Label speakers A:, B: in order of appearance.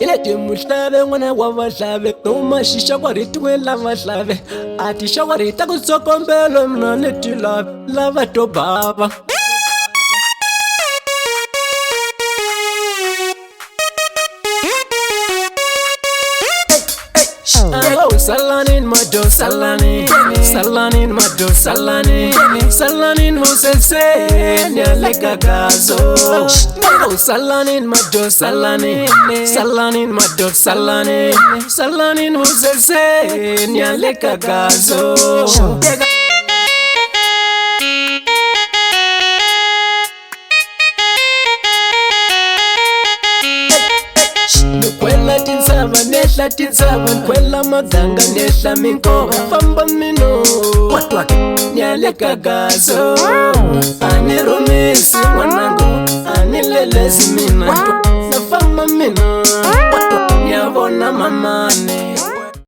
A: Ileti muhlave n'wana wa vahlave noma xixawaritiwe lava hlave a ti xawarita ku tsokombela mina ni ti lava to bava. Salanin mado salani, salanin mado salani, salanin musese nyaleka gazo. Salanin mado salani, salanin mado salani, salanin musese nyaleka gazo. Kwela tinsava nehla tinsava kwela maganga nehla minkova famba mino watwake nyaleka gazo anirumisi mwanangu anilelezi mina nafamba mino watwake nyavona mamane